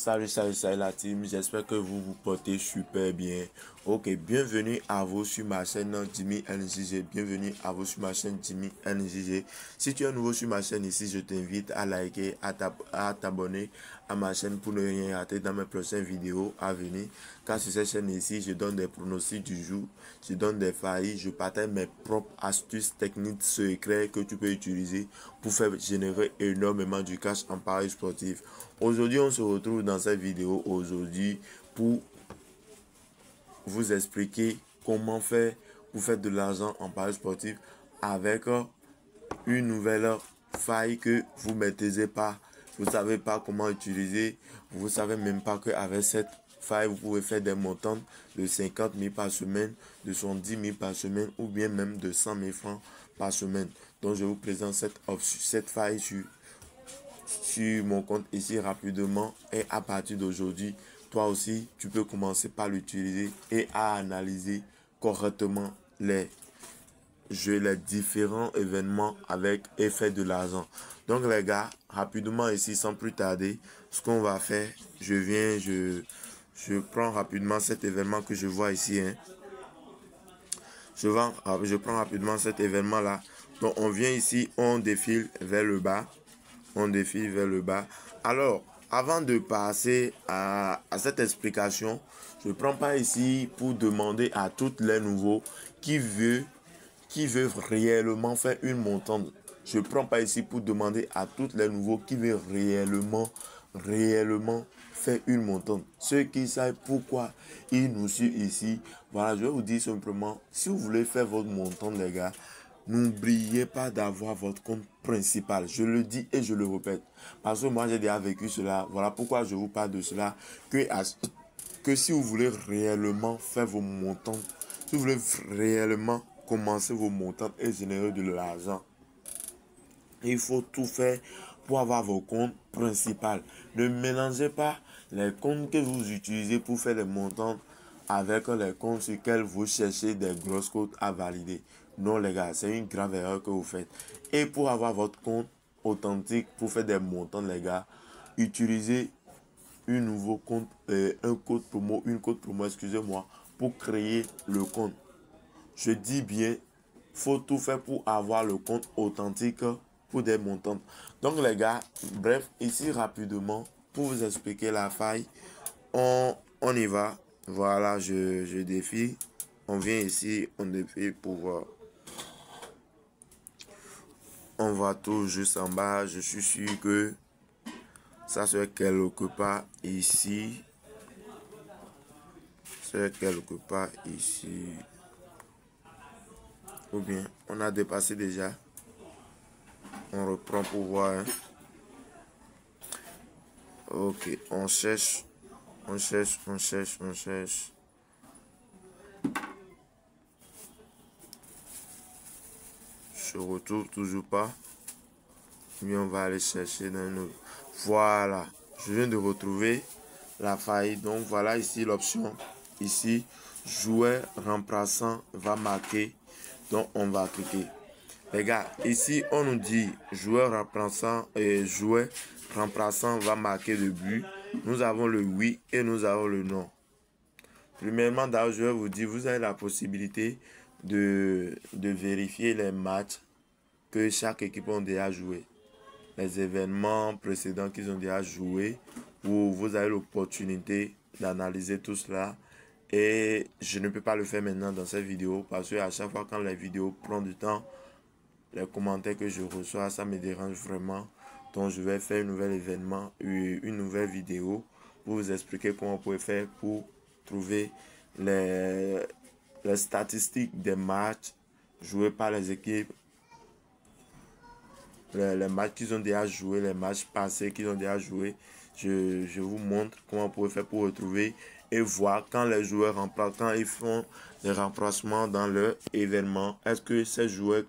Salut la team, j'espère que vous vous portez super bien. Ok, bienvenue à vous sur ma chaîne Jimmy NJG, bienvenue à vous sur ma chaîne Jimmy NJG. Si tu es nouveau sur ma chaîne ici, je t'invite à liker, à t'abonner à ma chaîne pour ne rien rater dans mes prochaines vidéos à venir. Car sur cette chaîne ici, je donne des pronostics du jour, je donne des failles, je partage mes propres astuces, techniques, secrets que tu peux utiliser pour faire générer énormément du cash en paris sportif. Aujourd'hui, on se retrouve dans cette vidéo pour vous expliquer comment faire pour faire de l'argent en paris sportif avec une nouvelle faille que vous ne maîtrisez pas. Vous ne savez pas comment utiliser. Vous ne savez même pas qu'avec cette faille, vous pouvez faire des montants de 50 000 par semaine, de 70 000 par semaine ou bien même de 100 000 francs par semaine. Donc, je vous présente cette faille sur mon compte ici rapidement, et à partir d'aujourd'hui, toi aussi, tu peux commencer par l'utiliser et à analyser correctement les différents événements avec effet de l'argent. Donc les gars, rapidement ici, sans plus tarder, ce qu'on va faire, je prends rapidement cet événement que je vois ici, hein. Je prends rapidement cet événement là. Donc on vient ici, on défile vers le bas. On défile vers le bas. Alors, avant de passer à cette explication, je ne prends pas ici pour demander à toutes les nouveaux qui veut réellement faire une montante. Je ne prends pas ici pour demander à toutes les nouveaux qui veulent réellement faire une montante. Ceux qui savent pourquoi ils nous suivent ici, voilà, je vais vous dire simplement, si vous voulez faire votre montante, les gars, n'oubliez pas d'avoir votre compte principal. Je le dis et je le répète. Parce que moi, j'ai déjà vécu cela. Voilà pourquoi je vous parle de cela. Que si vous voulez réellement faire vos montants, si vous voulez réellement commencer vos montants et générer de l'argent, il faut tout faire pour avoir vos comptes principaux. Ne mélangez pas les comptes que vous utilisez pour faire les montants avec les comptes sur lesquels vous cherchez des grosses cotes à valider. Non les gars, c'est une grave erreur que vous faites. Et pour avoir votre compte authentique, pour faire des montants les gars, utilisez un nouveau compte, une code promo, excusez-moi, pour créer le compte. Je dis bien, faut tout faire pour avoir le compte authentique pour des montants. Donc les gars, bref, ici rapidement, pour vous expliquer la faille, on y va. Voilà, je défie. On vient ici, on défie pour voir. On va tout juste en bas. Je suis sûr que ça serait quelque part ici. C'est quelque part ici. Ou bien, on a dépassé déjà. On reprend pour voir. Hein. Ok, on cherche. On cherche. Je retrouve toujours pas. Mais on va aller chercher dans une... Voilà. Je viens de retrouver la faille. Donc voilà ici l'option. Ici, joueur remplaçant va marquer. Donc on va cliquer. Les gars, ici on nous dit joueur remplaçant va marquer le but. Nous avons le oui et nous avons le non. Premièrement, d'ailleurs, je vais vous dire, vous avez la possibilité de vérifier les matchs que chaque équipe a déjà joué. Les événements précédents qu'ils ont déjà joué, où vous avez l'opportunité d'analyser tout cela. Et je ne peux pas le faire maintenant dans cette vidéo parce que à chaque fois quand la vidéo prend du temps, les commentaires que je reçois, ça me dérange vraiment. Donc je vais faire un nouvel événement, une nouvelle vidéo pour vous expliquer comment vous pouvez faire pour trouver les statistiques des matchs joués par les équipes, les matchs qu'ils ont déjà joués, les matchs passés qu'ils ont déjà joués. Je vous montre comment vous pouvez faire pour retrouver et voir quand les joueurs remplacent, quand ils font des remplacements dans leur événement. Est-ce que ces joueurs,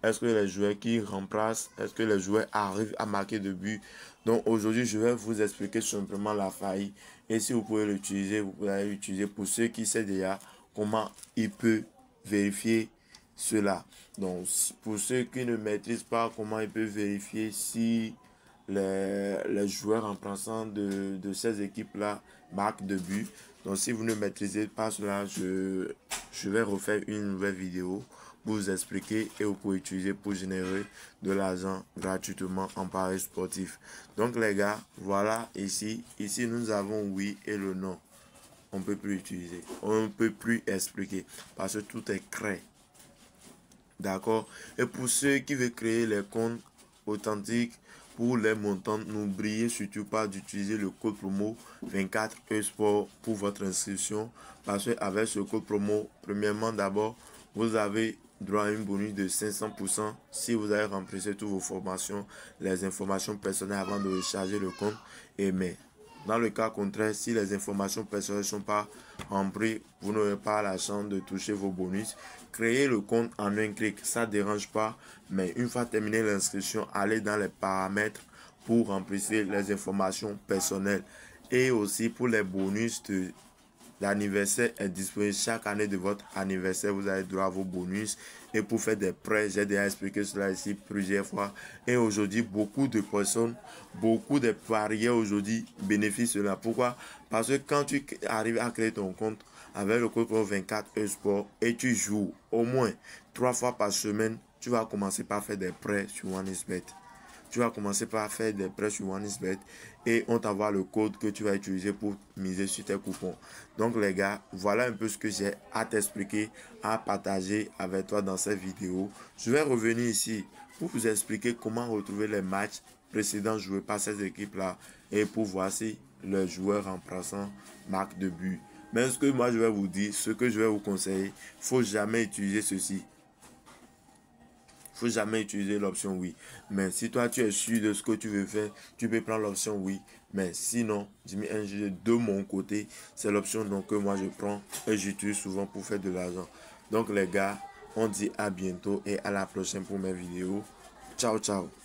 est-ce que les joueurs qui remplacent, est-ce que les joueurs arrivent à marquer de but? Donc aujourd'hui, je vais vous expliquer simplement la faille. Et si vous pouvez l'utiliser, vous pouvez l'utiliser pour ceux qui savent déjà comment ils peuvent vérifier cela. Donc pour ceux qui ne maîtrisent pas comment ils peuvent vérifier si les joueurs en pensant de ces équipes-là marquent de but. Donc si vous ne maîtrisez pas cela, je vais refaire une nouvelle vidéo pour vous expliquer et vous pouvez utiliser pour générer de l'argent gratuitement en paris sportif. Donc les gars, voilà ici nous avons oui et le non. On ne peut plus utiliser, on ne peut plus expliquer parce que tout est créé. D'accord? Et pour ceux qui veulent créer les comptes authentiques pour les montants, n'oubliez surtout pas d'utiliser le code promo 24 eSport pour votre inscription. Parce qu'avec ce code promo, premièrement d'abord, vous avez droit à une bonus de 500% si vous avez rempli toutes vos formations, les informations personnelles avant de recharger le compte. Et mais dans le cas contraire, si les informations personnelles ne sont pas remplies, vous n'aurez pas la chance de toucher vos bonus. Créer le compte en un clic, ça ne dérange pas. Mais une fois terminé l'inscription, allez dans les paramètres pour remplir les informations personnelles. Et aussi pour les bonus l'anniversaire est disponible chaque année de votre anniversaire. Vous avez droit à vos bonus. Et pour faire des prêts, j'ai déjà expliqué cela ici plusieurs fois. Et aujourd'hui, beaucoup de personnes, beaucoup de parieurs aujourd'hui bénéficient de cela. Pourquoi? Parce que quand tu arrives à créer ton compte avec le code 24 eSport et tu joues au moins 3 fois par semaine, tu vas commencer par faire des prêts sur OneXBet. Tu vas commencer par faire des prêts sur OneXBet et on t'envoie le code que tu vas utiliser pour miser sur tes coupons. Donc les gars, voilà un peu ce que j'ai à t'expliquer, à partager avec toi dans cette vidéo. Je vais revenir ici pour vous expliquer comment retrouver les matchs précédents joués par ces équipes-là et pour voir si le joueur remplaçant marque de but. Mais ce que moi je vais vous dire, ce que je vais vous conseiller, il ne faut jamais utiliser ceci. Faut jamais utiliser l'option oui. Mais si toi tu es sûr de ce que tu veux faire, tu peux prendre l'option oui. Mais sinon, dis-moi un jeu de mon côté, c'est l'option donc que moi je prends et j'utilise souvent pour faire de l'argent. Donc les gars, on dit à bientôt et à la prochaine pour mes vidéos. Ciao, ciao.